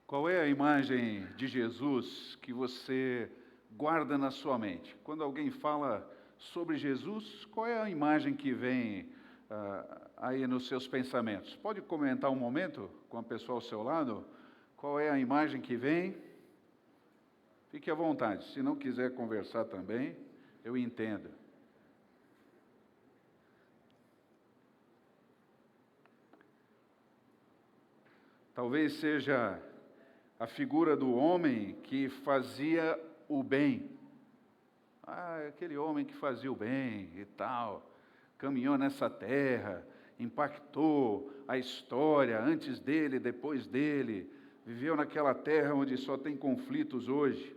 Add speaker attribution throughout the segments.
Speaker 1: Qual é a imagem de Jesus que você guarda na sua mente? Quando alguém fala sobre Jesus, qual é a imagem que vem aí nos seus pensamentos? Pode comentar um momento com a pessoa ao seu lado? Qual é a imagem que vem? Fique à vontade. Se não quiser conversar também, eu entendo. Talvez seja a figura do homem que fazia o bem. Aquele homem que fazia o bem e tal, caminhou nessa terra, impactou a história antes dele, depois dele, viveu naquela terra onde só tem conflitos hoje.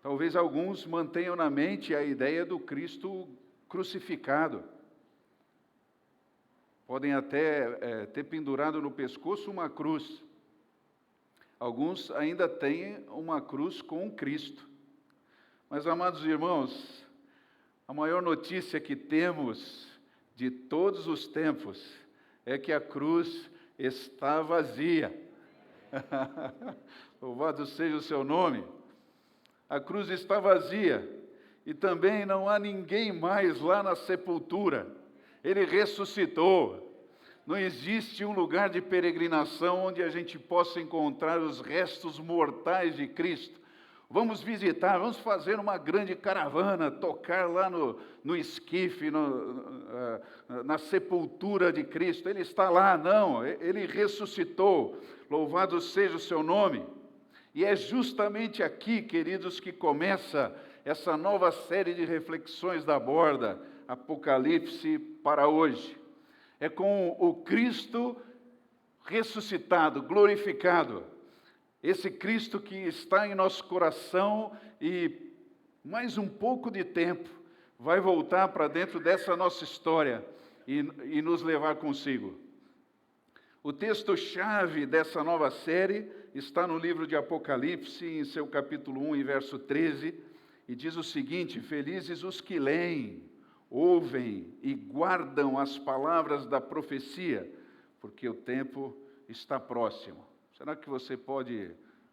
Speaker 1: Talvez alguns mantenham na mente a ideia do Cristo crucificado. Podem até ter pendurado no pescoço uma cruz. Alguns ainda têm uma cruz com Cristo. Mas, amados irmãos, a maior notícia que temos de todos os tempos é que a cruz está vazia. Louvado seja o seu nome. A cruz está vazia e também não há ninguém mais lá na sepultura. Ele ressuscitou. Não existe um lugar de peregrinação onde a gente possa encontrar os restos mortais de Cristo. Vamos visitar, vamos fazer uma grande caravana, tocar lá no esquife, na sepultura de Cristo. Ele está lá, não, ele ressuscitou. Louvado seja o seu nome. E é justamente aqui, queridos, que começa essa nova série de reflexões da borda, Apocalipse para hoje. É com o Cristo ressuscitado, glorificado. Esse Cristo que está em nosso coração e mais um pouco de tempo vai voltar para dentro dessa nossa história e nos levar consigo. O texto-chave dessa nova série está no livro de Apocalipse, em seu capítulo 1 e verso 13, e diz o seguinte: felizes os que leem, ouvem e guardam as palavras da profecia, porque o tempo está próximo. Será que você pode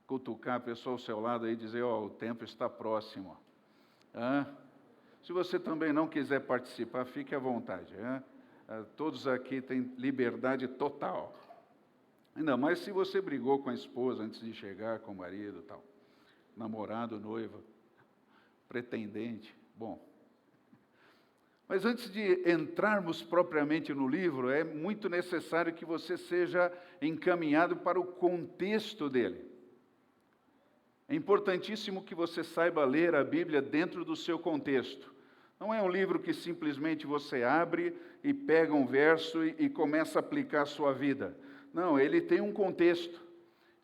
Speaker 1: cutucar a pessoa ao seu lado aí e dizer, o tempo está próximo? Se você também não quiser participar, fique à vontade. Todos aqui têm liberdade total. Ainda mais se você brigou com a esposa antes de chegar, com o marido e tal. Namorado, noiva, pretendente. Bom. Mas antes de entrarmos propriamente no livro, é muito necessário que você seja encaminhado para o contexto dele. É importantíssimo que você saiba ler a Bíblia dentro do seu contexto. Não é um livro que simplesmente você abre e pega um verso e começa a aplicar a sua vida. Não, ele tem um contexto.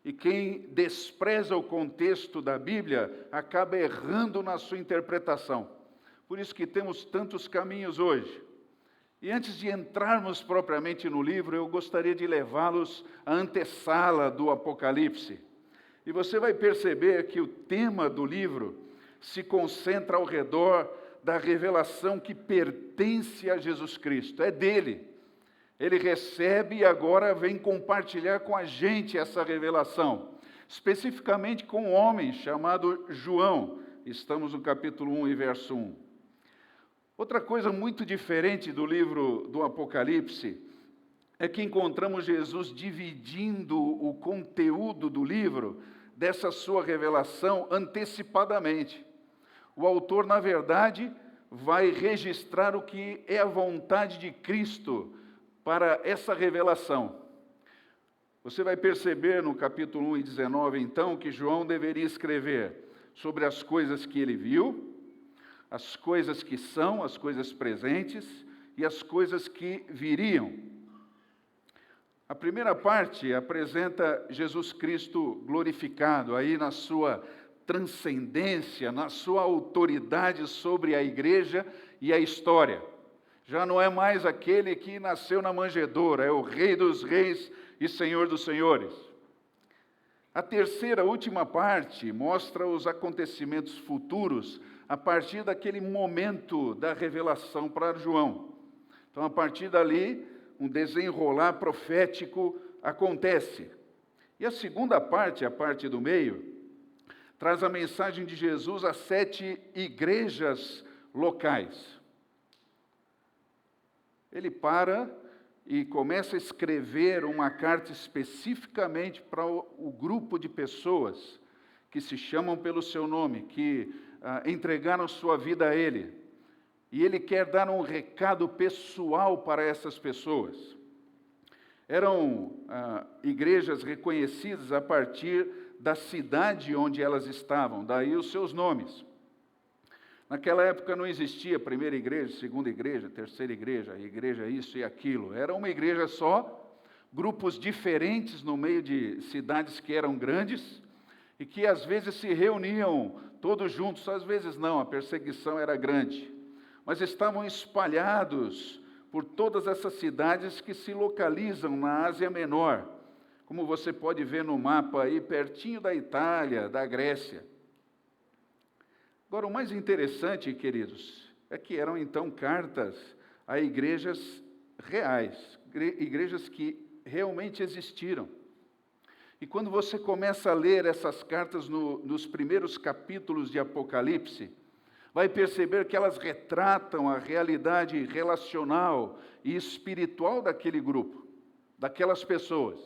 Speaker 1: E quem despreza o contexto da Bíblia acaba errando na sua interpretação. Por isso que temos tantos caminhos hoje. E antes de entrarmos propriamente no livro, eu gostaria de levá-los à antessala do Apocalipse. E você vai perceber que o tema do livro se concentra ao redor da revelação que pertence a Jesus Cristo. É dele. Ele recebe e agora vem compartilhar com a gente essa revelação. Especificamente com um homem chamado João. Estamos no capítulo 1 e verso 1. Outra coisa muito diferente do livro do Apocalipse é que encontramos Jesus dividindo o conteúdo do livro dessa sua revelação antecipadamente. O autor, na verdade, vai registrar o que é a vontade de Cristo para essa revelação. Você vai perceber no capítulo 1 e 19, então, que João deveria escrever sobre as coisas que ele viu, as coisas que são, as coisas presentes e as coisas que viriam. A primeira parte apresenta Jesus Cristo glorificado, aí na sua transcendência, na sua autoridade sobre a igreja e a história. Já não é mais aquele que nasceu na manjedoura, é o Rei dos Reis e Senhor dos Senhores. A terceira, última parte, mostra os acontecimentos futuros a partir daquele momento da revelação para João. Então, a partir dali, um desenrolar profético acontece. E a segunda parte, a parte do meio, traz a mensagem de Jesus às 7 igrejas locais. Ele para e começa a escrever uma carta especificamente para o grupo de pessoas que se chamam pelo seu nome, que entregaram sua vida a Ele. E Ele quer dar um recado pessoal para essas pessoas. Eram igrejas reconhecidas a partir da cidade onde elas estavam, daí os seus nomes. Naquela época não existia primeira igreja, segunda igreja, terceira igreja isso e aquilo. Era uma igreja só, grupos diferentes no meio de cidades que eram grandes e que às vezes se reuniam todos juntos, às vezes não, a perseguição era grande. Mas estavam espalhados por todas essas cidades que se localizam na Ásia Menor, como você pode ver no mapa aí, pertinho da Itália, da Grécia. Agora, o mais interessante, queridos, é que eram então cartas a igrejas reais, igrejas que realmente existiram. E quando você começa a ler essas cartas nos primeiros capítulos de Apocalipse, vai perceber que elas retratam a realidade relacional e espiritual daquele grupo, daquelas pessoas.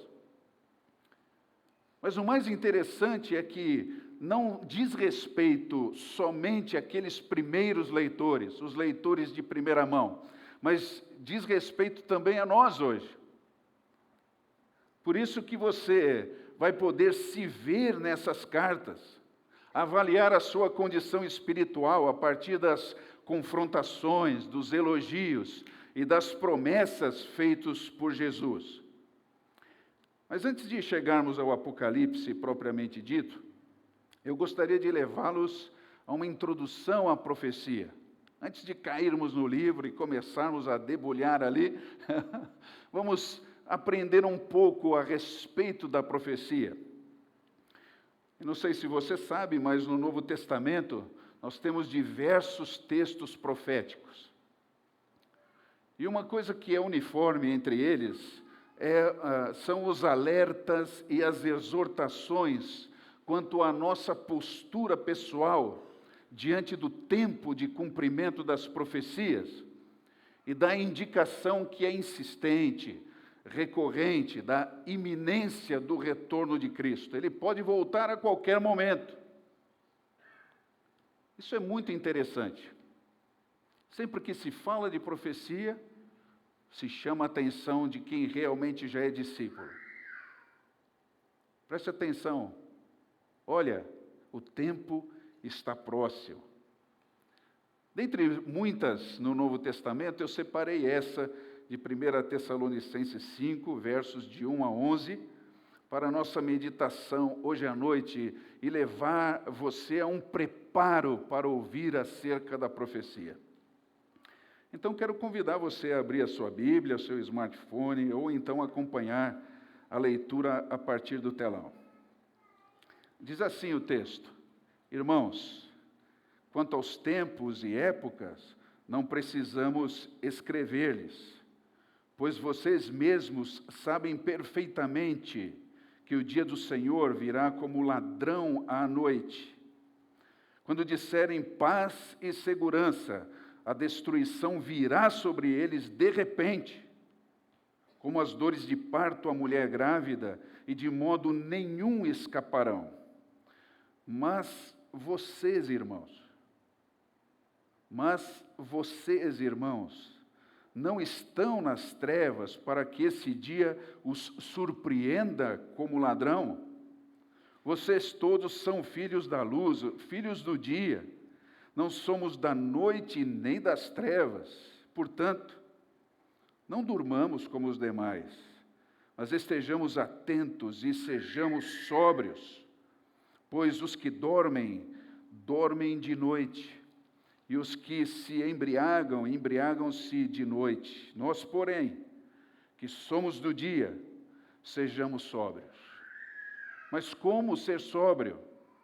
Speaker 1: Mas o mais interessante é que não diz respeito somente àqueles primeiros leitores, os leitores de primeira mão, mas diz respeito também a nós hoje. Por isso que você vai poder se ver nessas cartas, avaliar a sua condição espiritual a partir das confrontações, dos elogios e das promessas feitas por Jesus. Mas antes de chegarmos ao Apocalipse propriamente dito, eu gostaria de levá-los a uma introdução à profecia. Antes de cairmos no livro e começarmos a debulhar ali, vamos aprender um pouco a respeito da profecia. Eu não sei se você sabe, mas no Novo Testamento nós temos diversos textos proféticos. E uma coisa que é uniforme entre eles são os alertas e as exortações quanto à nossa postura pessoal diante do tempo de cumprimento das profecias e da indicação que é insistente, recorrente, da iminência do retorno de Cristo. Ele pode voltar a qualquer momento. Isso é muito interessante. Sempre que se fala de profecia, se chama a atenção de quem realmente já é discípulo. Preste atenção. Olha, o tempo está próximo. Dentre muitas no Novo Testamento, eu separei essa de 1 Tessalonicenses 5, versos de 1 a 11, para a nossa meditação hoje à noite e levar você a um preparo para ouvir acerca da profecia. Então, quero convidar você a abrir a sua Bíblia, o seu smartphone, ou então acompanhar a leitura a partir do telão. Diz assim o texto: Irmãos, quanto aos tempos e épocas, não precisamos escrever-lhes, pois vocês mesmos sabem perfeitamente que o dia do Senhor virá como ladrão à noite. Quando disserem paz e segurança, a destruição virá sobre eles de repente, como as dores de parto à mulher grávida, e de modo nenhum escaparão. Mas vocês, irmãos, não estão nas trevas para que esse dia os surpreenda como ladrão? Vocês todos são filhos da luz, filhos do dia. Não somos da noite nem das trevas. Portanto, não durmamos como os demais, mas estejamos atentos e sejamos sóbrios. Pois os que dormem, dormem de noite, e os que se embriagam, embriagam-se de noite. Nós, porém, que somos do dia, sejamos sóbrios. Mas como ser sóbrio?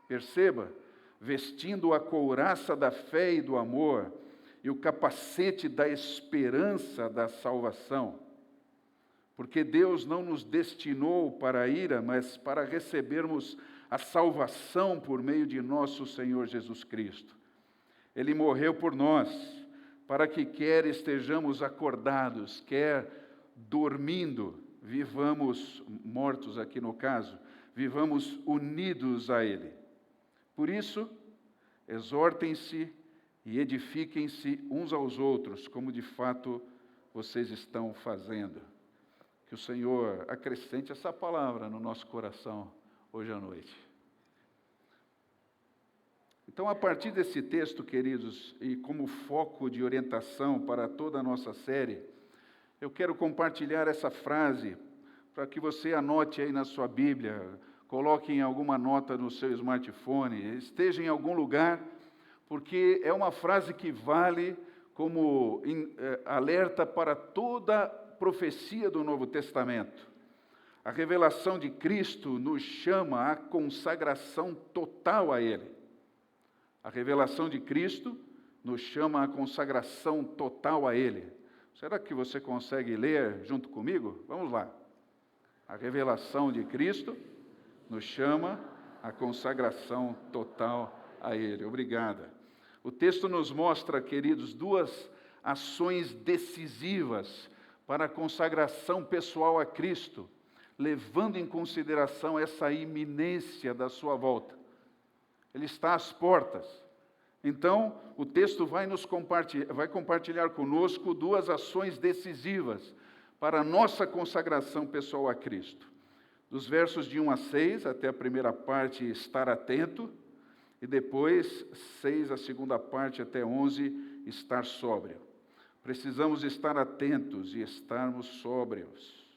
Speaker 1: Perceba, vestindo a couraça da fé e do amor, e o capacete da esperança da salvação. Porque Deus não nos destinou para a ira, mas para recebermos a salvação por meio de nosso Senhor Jesus Cristo. Ele morreu por nós, para que quer estejamos acordados, quer dormindo, vivamos, mortos aqui no caso, vivamos unidos a Ele. Por isso, exortem-se e edifiquem-se uns aos outros, como de fato vocês estão fazendo. Que o Senhor acrescente essa palavra no nosso coração hoje à noite. Então, a partir desse texto, queridos, e como foco de orientação para toda a nossa série, eu quero compartilhar essa frase para que você anote aí na sua Bíblia, coloque em alguma nota no seu smartphone, esteja em algum lugar, porque é uma frase que vale como alerta para toda profecia do Novo Testamento. A revelação de Cristo nos chama à consagração total a Ele. A revelação de Cristo nos chama à consagração total a Ele. Será que você consegue ler junto comigo? Vamos lá. A revelação de Cristo nos chama à consagração total a Ele. Obrigada. O texto nos mostra, queridos, duas ações decisivas para a consagração pessoal a Cristo, levando em consideração essa iminência da sua volta. Ele está às portas. Então, o texto vai compartilhar conosco duas ações decisivas para a nossa consagração pessoal a Cristo. Dos versos de 1 a 6, até a primeira parte, estar atento, e depois, 6, a segunda parte, até 11, estar sóbrio. Precisamos estar atentos e estarmos sóbrios.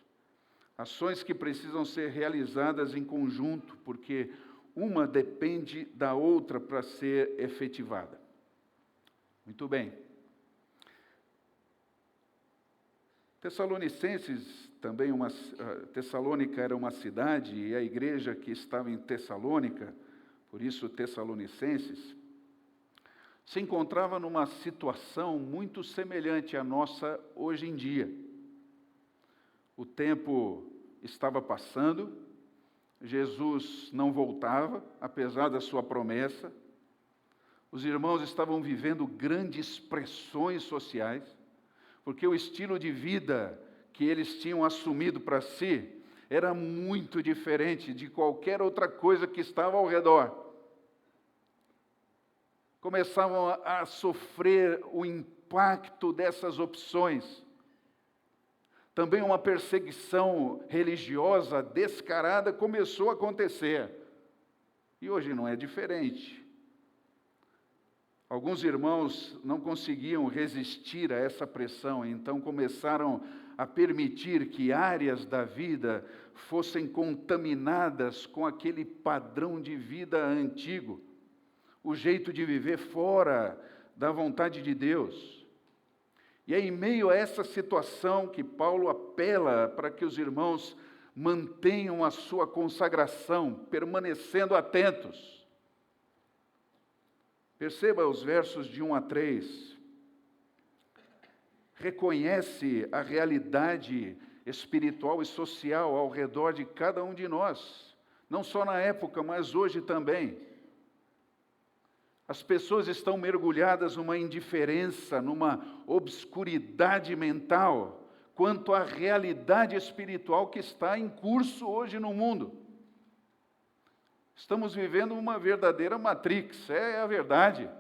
Speaker 1: Ações que precisam ser realizadas em conjunto, porque uma depende da outra para ser efetivada. Muito bem. Tessalonicenses, Tessalônica era uma cidade, e a igreja que estava em Tessalônica, por isso Tessalonicenses, se encontrava numa situação muito semelhante à nossa hoje em dia. O tempo estava passando, Jesus não voltava, apesar da sua promessa. Os irmãos estavam vivendo grandes pressões sociais, porque o estilo de vida que eles tinham assumido para si era muito diferente de qualquer outra coisa que estava ao redor. Começavam a sofrer o impacto dessas opções. Também uma perseguição religiosa descarada começou a acontecer. E hoje não é diferente. Alguns irmãos não conseguiam resistir a essa pressão, então começaram a permitir que áreas da vida fossem contaminadas com aquele padrão de vida antigo, o jeito de viver fora da vontade de Deus. E é em meio a essa situação que Paulo apela para que os irmãos mantenham a sua consagração, permanecendo atentos. Perceba os versos de 1 a 3. Reconhece a realidade espiritual e social ao redor de cada um de nós, não só na época, mas hoje também. As pessoas estão mergulhadas numa indiferença, numa obscuridade mental, quanto à realidade espiritual que está em curso hoje no mundo. Estamos vivendo uma verdadeira matrix, é a verdade.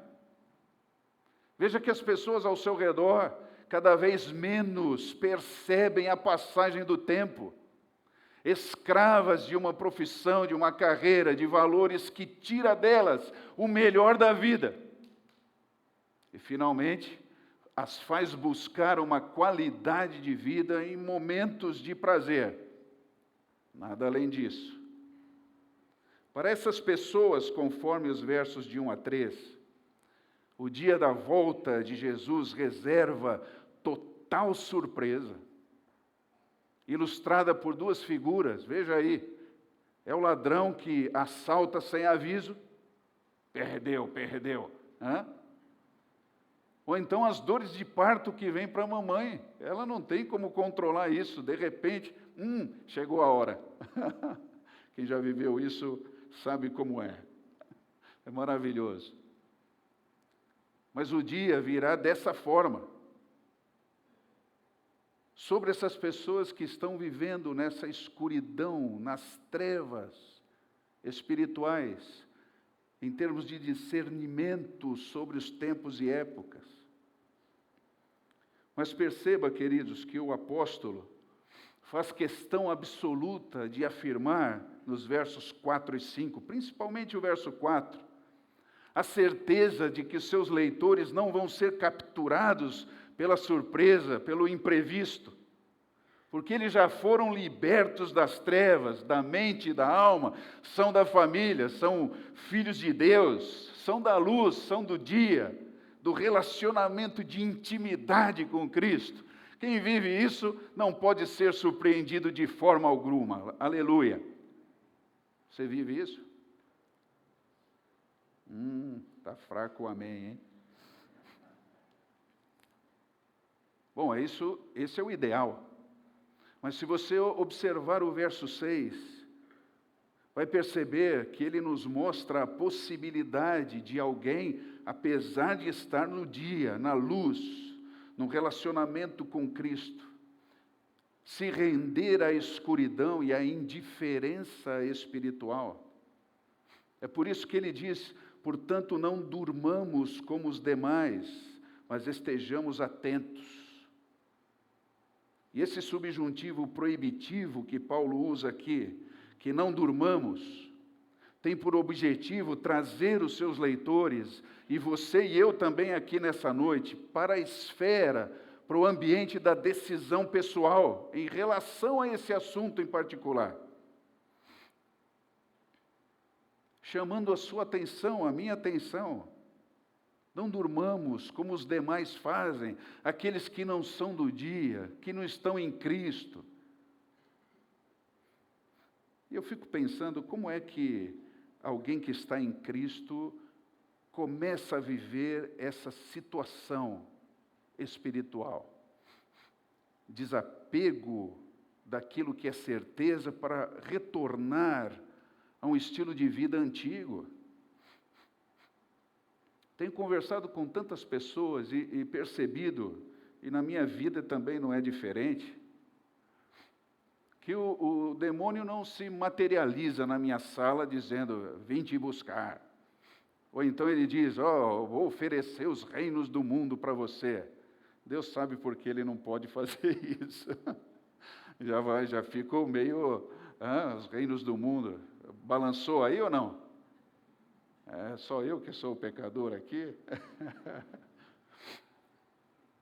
Speaker 1: Veja que as pessoas ao seu redor cada vez menos percebem a passagem do tempo, escravas de uma profissão, de uma carreira, de valores que tira delas o melhor da vida. E, finalmente, as faz buscar uma qualidade de vida em momentos de prazer. Nada além disso. Para essas pessoas, conforme os versos de 1 a 3, o dia da volta de Jesus reserva total surpresa, ilustrada por duas figuras. Veja aí, é o ladrão que assalta sem aviso, perdeu. Ou então as dores de parto que vêm para a mamãe. Ela não tem como controlar isso. De repente, chegou a hora. Quem já viveu isso sabe como é. É maravilhoso. Mas o dia virá dessa forma. Sobre essas pessoas que estão vivendo nessa escuridão, nas trevas espirituais, em termos de discernimento sobre os tempos e épocas. Mas perceba, queridos, que o apóstolo faz questão absoluta de afirmar nos versos 4 e 5, principalmente o verso 4, a certeza de que os seus leitores não vão ser capturados pela surpresa, pelo imprevisto, porque eles já foram libertos das trevas, da mente e da alma, são da família, são filhos de Deus, são da luz, são do dia, do relacionamento de intimidade com Cristo. Quem vive isso não pode ser surpreendido de forma alguma. Aleluia. Você vive isso? Está fraco o amém, hein? Bom, esse é o ideal. Mas se você observar o verso 6, vai perceber que ele nos mostra a possibilidade de alguém, apesar de estar no dia, na luz, no relacionamento com Cristo, se render à escuridão e à indiferença espiritual. É por isso que ele diz: portanto, não durmamos como os demais, mas estejamos atentos. E esse subjuntivo proibitivo que Paulo usa aqui, que não durmamos, tem por objetivo trazer os seus leitores, e você e eu também aqui nessa noite, para a esfera, para o ambiente da decisão pessoal, em relação a esse assunto em particular. Chamando a sua atenção, a minha atenção. Não durmamos como os demais fazem, aqueles que não são do dia, que não estão em Cristo. E eu fico pensando, como é que alguém que está em Cristo começa a viver essa situação espiritual? Desapego daquilo que é certeza para retornar a um estilo de vida antigo. Tenho conversado com tantas pessoas e percebido, e na minha vida também não é diferente, que o demônio não se materializa na minha sala dizendo: vim te buscar. Ou então ele diz: vou oferecer os reinos do mundo para você. Deus sabe por que ele não pode fazer isso. Já ficou meio, os reinos do mundo. Balançou aí ou não? É só eu que sou o pecador aqui?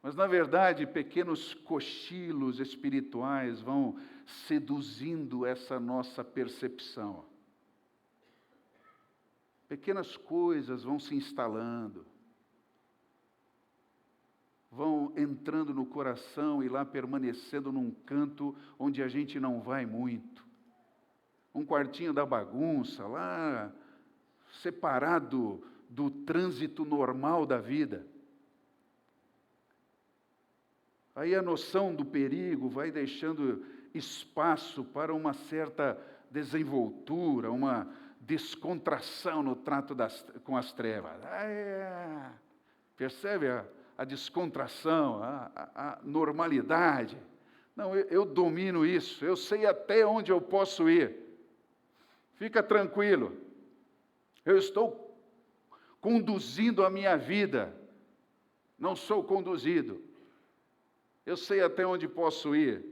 Speaker 1: Mas, na verdade, pequenos cochilos espirituais vão seduzindo essa nossa percepção. Pequenas coisas vão se instalando, vão entrando no coração e lá permanecendo num canto onde a gente não vai muito. Um quartinho da bagunça, lá separado do trânsito normal da vida. Aí a noção do perigo vai deixando espaço para uma certa desenvoltura, uma descontração no trato com as trevas. Percebe a descontração, a normalidade? Não, eu domino isso, eu sei até onde eu posso ir. Fica tranquilo. Eu estou conduzindo a minha vida, não sou conduzido. Eu sei até onde posso ir.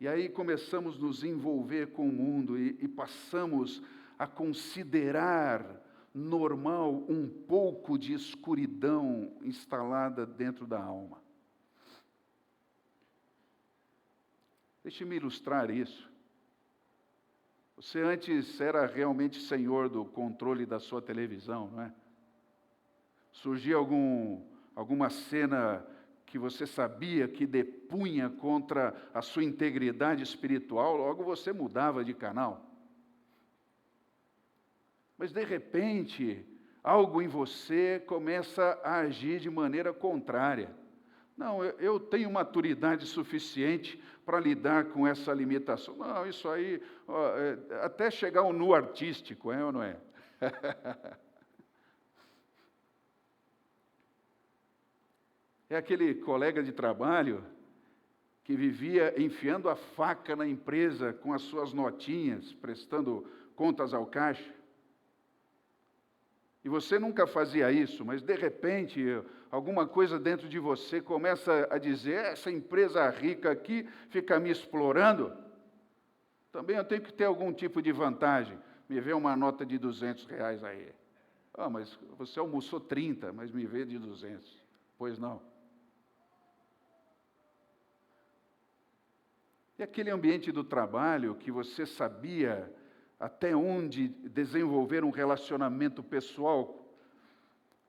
Speaker 1: E aí começamos a nos envolver com o mundo e passamos a considerar normal um pouco de escuridão instalada dentro da alma. Deixe-me ilustrar isso. Você antes era realmente senhor do controle da sua televisão, não é? Surgia alguma cena que você sabia que depunha contra a sua integridade espiritual, logo você mudava de canal. Mas, de repente, algo em você começa a agir de maneira contrária. Não, eu tenho maturidade suficiente para lidar com essa limitação. Não, isso aí, ó, até chegar ao nu artístico, é ou não é? É aquele colega de trabalho que vivia enfiando a faca na empresa com as suas notinhas, prestando contas ao caixa. E você nunca fazia isso, mas de repente, alguma coisa dentro de você começa a dizer, essa empresa rica aqui fica me explorando, também eu tenho que ter algum tipo de vantagem. Me vê uma nota de R$200 aí. Ah, mas você almoçou 30, mas me vê de 200. Pois não. E aquele ambiente do trabalho que você sabia até onde desenvolver um relacionamento pessoal,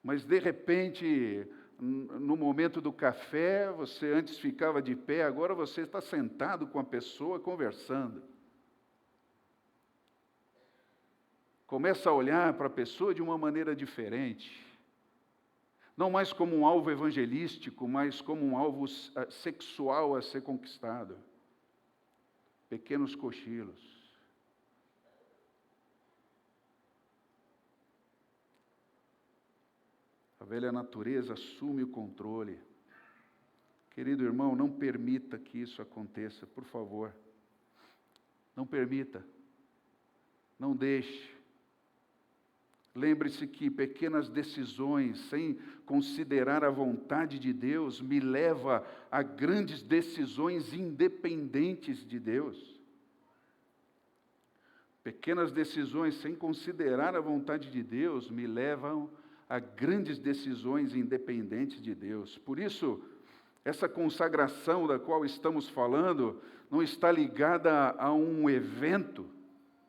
Speaker 1: mas de repente, no momento do café, você antes ficava de pé, agora você está sentado com a pessoa conversando. Começa a olhar para a pessoa de uma maneira diferente. Não mais como um alvo evangelístico, mas como um alvo sexual a ser conquistado. Pequenos cochilos. A velha natureza assume o controle. Querido irmão, não permita que isso aconteça, por favor. Não permita. Não deixe. Lembre-se que pequenas decisões, sem considerar a vontade de Deus, me leva a grandes decisões independentes de Deus. Pequenas decisões, sem considerar a vontade de Deus, me levam a grandes decisões independentes de Deus. Por isso, essa consagração da qual estamos falando não está ligada a um evento.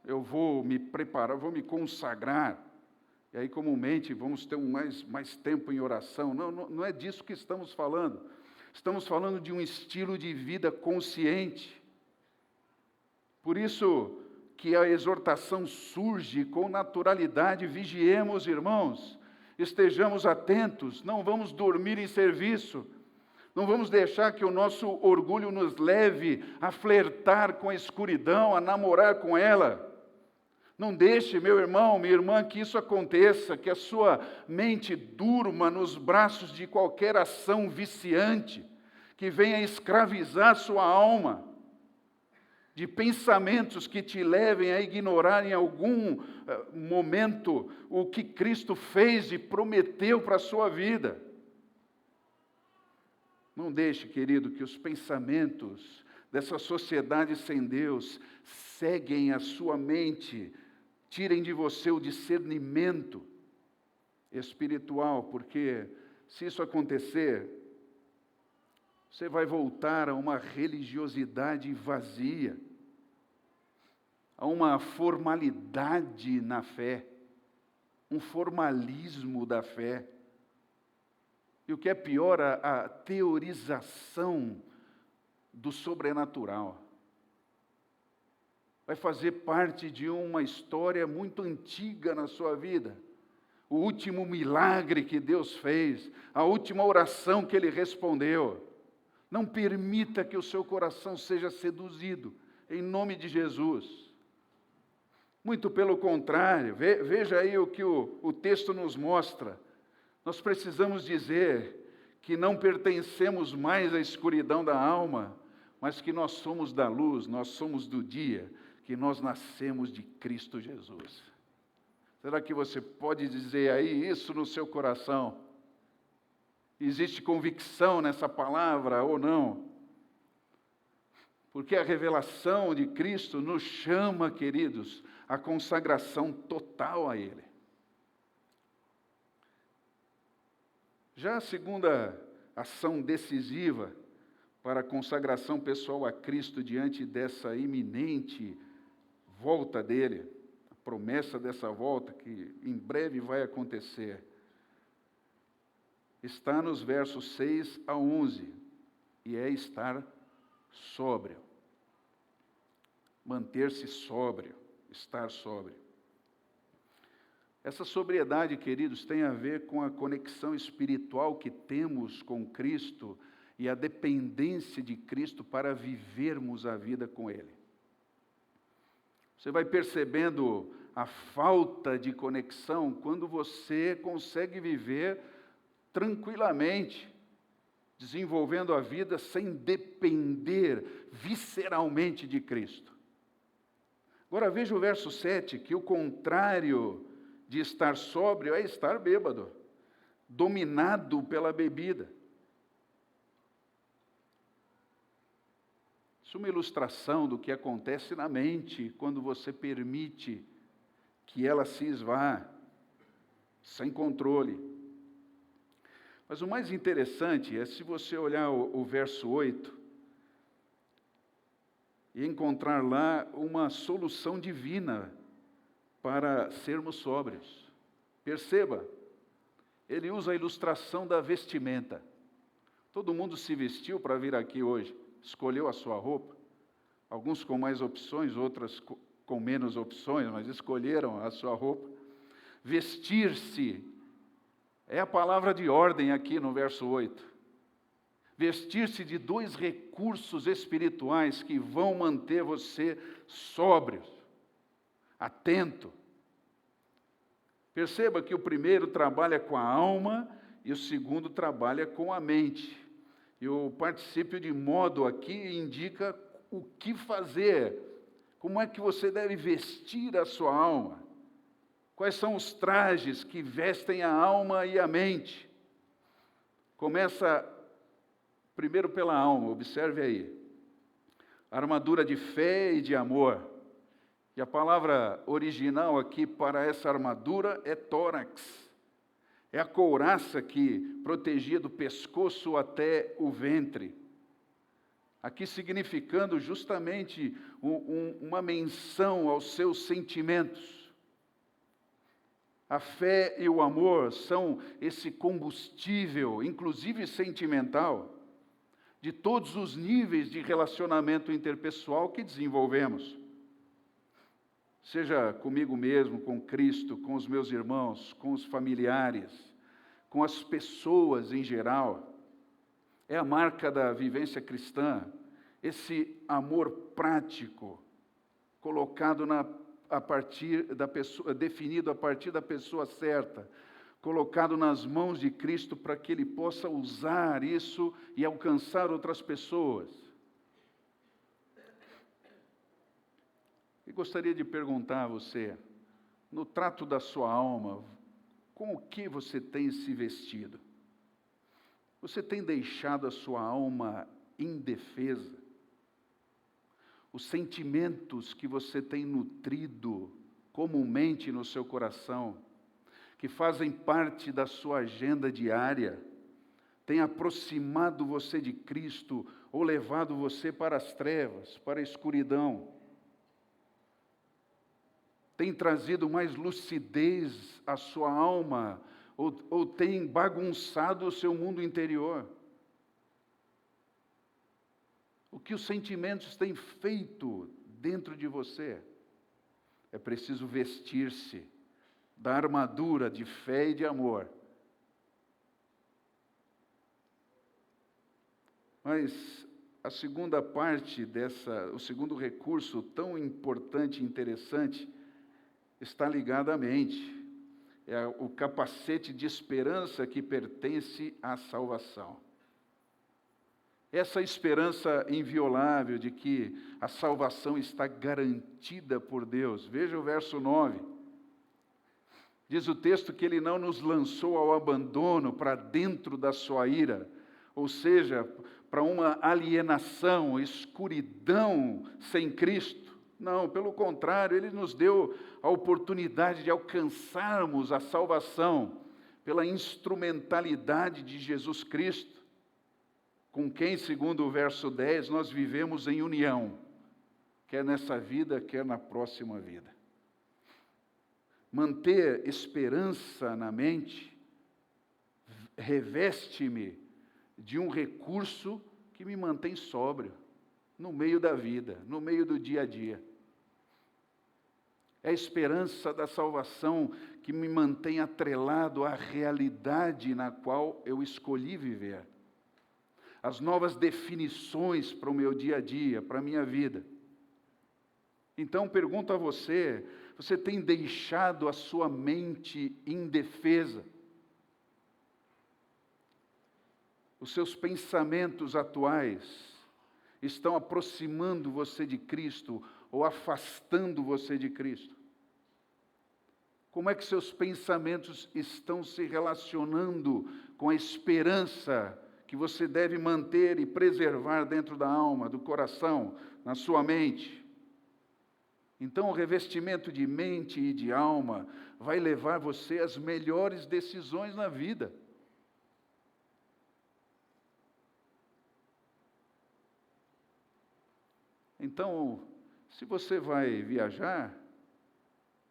Speaker 1: Eu vou me preparar, vou me consagrar. E aí, comumente, vamos ter mais tempo em oração. Não é disso que estamos falando. Estamos falando de um estilo de vida consciente. Por isso que a exortação surge com naturalidade. Vigiemos, irmãos. Estejamos atentos, não vamos dormir em serviço, não vamos deixar que o nosso orgulho nos leve a flertar com a escuridão, a namorar com ela. Não deixe, meu irmão, minha irmã, que isso aconteça, que a sua mente durma nos braços de qualquer ação viciante, que venha escravizar sua alma, de pensamentos que te levem a ignorar em algum momento o que Cristo fez e prometeu para a sua vida. Não deixe, querido, que os pensamentos dessa sociedade sem Deus ceguem a sua mente, tirem de você o discernimento espiritual, porque se isso acontecer, você vai voltar a uma religiosidade vazia, a uma formalidade na fé, um formalismo da fé. E o que é pior, a teorização do sobrenatural. Vai fazer parte de uma história muito antiga na sua vida. O último milagre que Deus fez, a última oração que Ele respondeu. Não permita que o seu coração seja seduzido, em nome de Jesus. Muito pelo contrário, veja aí o que o texto nos mostra. Nós precisamos dizer que não pertencemos mais à escuridão da alma, mas que nós somos da luz, nós somos do dia, que nós nascemos de Cristo Jesus. Será que você pode dizer aí isso no seu coração? Existe convicção nessa palavra ou não? Porque a revelação de Cristo nos chama, queridos, à consagração total a Ele. Já a segunda ação decisiva para a consagração pessoal a Cristo diante dessa iminente volta dele, a promessa dessa volta que em breve vai acontecer, está nos versos 6 a 11, e é estar sóbrio. Manter-se sóbrio, estar sóbrio. Essa sobriedade, queridos, tem a ver com a conexão espiritual que temos com Cristo e a dependência de Cristo para vivermos a vida com Ele. Você vai percebendo a falta de conexão quando você consegue viver tranquilamente, desenvolvendo a vida sem depender visceralmente de Cristo. Agora veja o verso 7, que o contrário de estar sóbrio é estar bêbado, dominado pela bebida. Isso é uma ilustração do que acontece na mente quando você permite que ela se esvá, sem controle. Mas o mais interessante é se você olhar o verso 8 e encontrar lá uma solução divina para sermos sóbrios. Perceba, ele usa a ilustração da vestimenta. Todo mundo se vestiu para vir aqui hoje, escolheu a sua roupa, alguns com mais opções, outras com menos opções, mas escolheram a sua roupa. Vestir-se é a palavra de ordem aqui no verso 8. Vestir-se de dois recursos espirituais que vão manter você sóbrio, atento. Perceba que o primeiro trabalha com a alma e o segundo trabalha com a mente. E o particípio de modo aqui indica o que fazer, como é que você deve vestir a sua alma, quais são os trajes que vestem a alma e a mente. Começa primeiro pela alma, observe aí, a armadura de fé e de amor. E a palavra original aqui para essa armadura é tórax. É a couraça que protegia do pescoço até o ventre. Aqui significando justamente uma menção aos seus sentimentos. A fé e o amor são esse combustível, inclusive sentimental, de todos os níveis de relacionamento interpessoal que desenvolvemos. Seja comigo mesmo, com Cristo, com os meus irmãos, com os familiares, com as pessoas em geral. É a marca da vivência cristã, esse amor prático, colocado a partir da pessoa, definido a partir da pessoa certa, colocado nas mãos de Cristo para que Ele possa usar isso e alcançar outras pessoas. E gostaria de perguntar a você, no trato da sua alma, com o que você tem se vestido? Você tem deixado a sua alma indefesa? Os sentimentos que você tem nutrido comumente no seu coração, que fazem parte da sua agenda diária, têm aproximado você de Cristo ou levado você para as trevas, para a escuridão? Tem trazido mais lucidez à sua alma ou tem bagunçado o seu mundo interior? O que os sentimentos têm feito dentro de você? É preciso vestir-se da armadura de fé e de amor. Mas a segunda parte o segundo recurso tão importante e interessante, está ligado à mente. É o capacete de esperança que pertence à salvação. Essa esperança inviolável de que a salvação está garantida por Deus. Veja o verso 9. Diz o texto que Ele não nos lançou ao abandono para dentro da sua ira, ou seja, para uma alienação, escuridão sem Cristo. Não, pelo contrário, Ele nos deu a oportunidade de alcançarmos a salvação pela instrumentalidade de Jesus Cristo, com quem, segundo o verso 10, nós vivemos em união, quer nessa vida, quer na próxima vida. Manter esperança na mente reveste-me de um recurso que me mantém sóbrio, no meio da vida, no meio do dia a dia. É a esperança da salvação que me mantém atrelado à realidade na qual eu escolhi viver. As novas definições para o meu dia a dia, para a minha vida. Então, pergunto a você, você tem deixado a sua mente indefesa? Os seus pensamentos atuais estão aproximando você de Cristo ou afastando você de Cristo? Como é que seus pensamentos estão se relacionando com a esperança que você deve manter e preservar dentro da alma, do coração, na sua mente? Então, o revestimento de mente e de alma vai levar você às melhores decisões na vida. Então, se você vai viajar,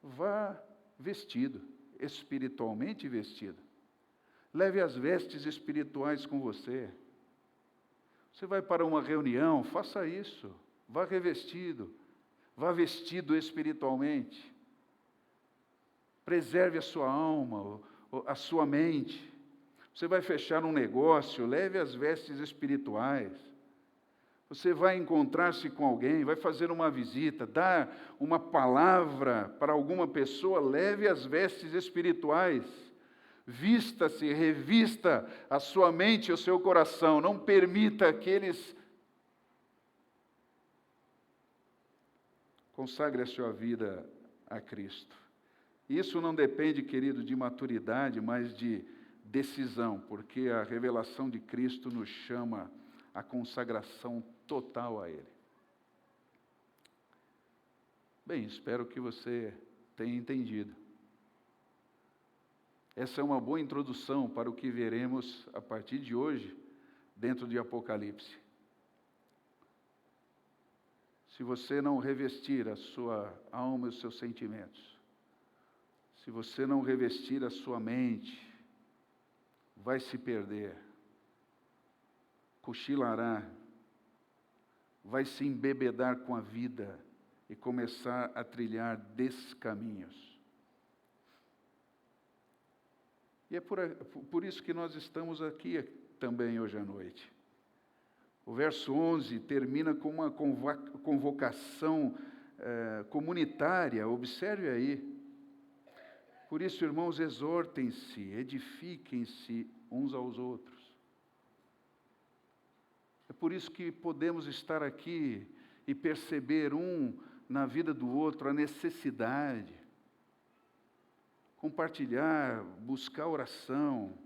Speaker 1: vá vestido, espiritualmente vestido. Leve as vestes espirituais com você. Você vai para uma reunião, faça isso. Vá revestido. Vá vestido espiritualmente. Preserve a sua alma, a sua mente. Você vai fechar um negócio, leve as vestes espirituais. Você vai encontrar-se com alguém, vai fazer uma visita, dar uma palavra para alguma pessoa, leve as vestes espirituais. Vista-se, revista a sua mente e o seu coração. Não permita que eles consagre a sua vida a Cristo. Isso não depende, querido, de maturidade, mas de decisão, porque a revelação de Cristo nos chama a consagração total a Ele. Bem, espero que você tenha entendido. Essa é uma boa introdução para o que veremos a partir de hoje, dentro de Apocalipse. Se você não revestir a sua alma e os seus sentimentos, se você não revestir a sua mente, vai se perder, cochilará, vai se embebedar com a vida e começar a trilhar descaminhos. E é por isso que nós estamos aqui também hoje à noite. O verso 11 termina com uma convocação comunitária, observe aí. Por isso, irmãos, exortem-se, edifiquem-se uns aos outros. É por isso que podemos estar aqui e perceber na vida do outro a necessidade. Compartilhar, buscar oração.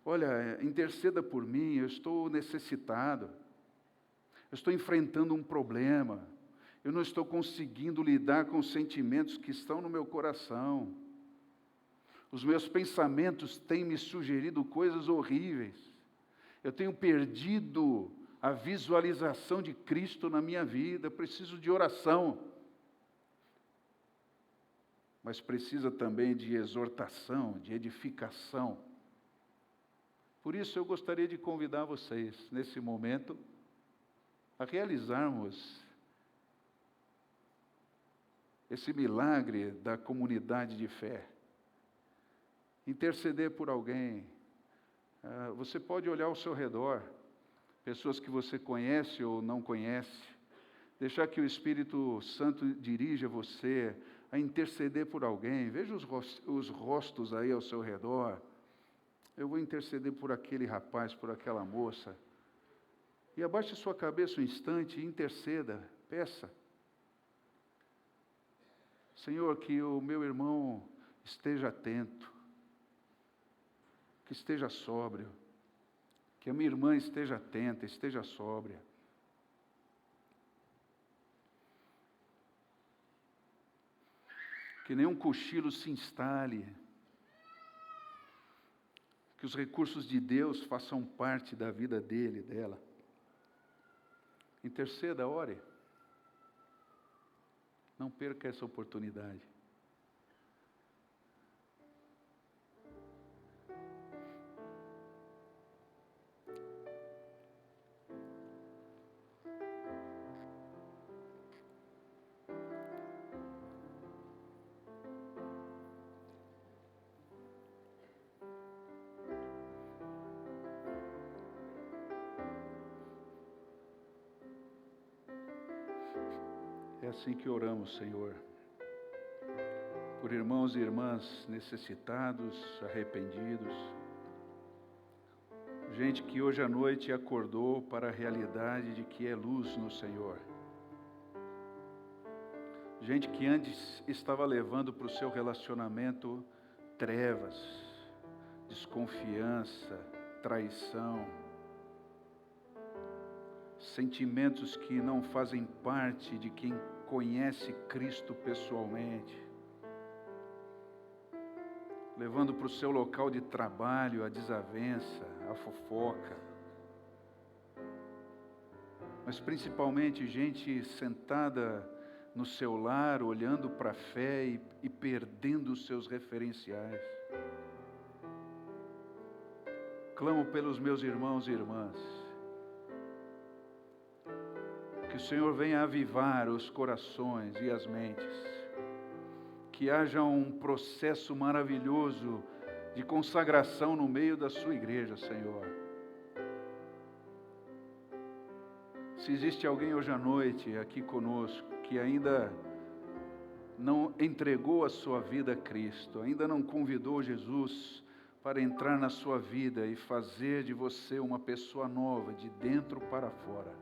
Speaker 1: Olha, interceda por mim, eu estou necessitado. Eu estou enfrentando um problema. Eu não estou conseguindo lidar com os sentimentos que estão no meu coração. Os meus pensamentos têm me sugerido coisas horríveis. Eu tenho perdido a visualização de Cristo na minha vida. Eu preciso de oração. Mas precisa também de exortação, de edificação. Por isso eu gostaria de convidar vocês, nesse momento, a realizarmos esse milagre da comunidade de fé. Interceder por alguém. Você pode olhar ao seu redor, pessoas que você conhece ou não conhece, deixar que o Espírito Santo dirija você a interceder por alguém. Veja os rostos aí ao seu redor. Eu vou interceder por aquele rapaz, por aquela moça. E abaixe sua cabeça um instante e interceda, peça. Senhor, que o meu irmão esteja atento, que esteja sóbrio, que a minha irmã esteja atenta, esteja sóbria. Que nenhum cochilo se instale, que os recursos de Deus façam parte da vida dele, dela. Interceda, ore. Não perca essa oportunidade. É assim que oramos, Senhor, por irmãos e irmãs necessitados, arrependidos, gente que hoje à noite acordou para a realidade de que é luz no Senhor. Gente que antes estava levando para o seu relacionamento trevas, desconfiança, traição, sentimentos que não fazem parte de quem conhece Cristo pessoalmente, levando para o seu local de trabalho a desavença, a fofoca, mas principalmente gente sentada no seu lar, olhando para a fé e perdendo os seus referenciais. Clamo pelos meus irmãos e irmãs, que o Senhor venha avivar os corações e as mentes, que haja um processo maravilhoso de consagração no meio da sua igreja, Senhor. Se existe alguém hoje à noite aqui conosco que ainda não entregou a sua vida a Cristo, ainda não convidou Jesus para entrar na sua vida e fazer de você uma pessoa nova, de dentro para fora,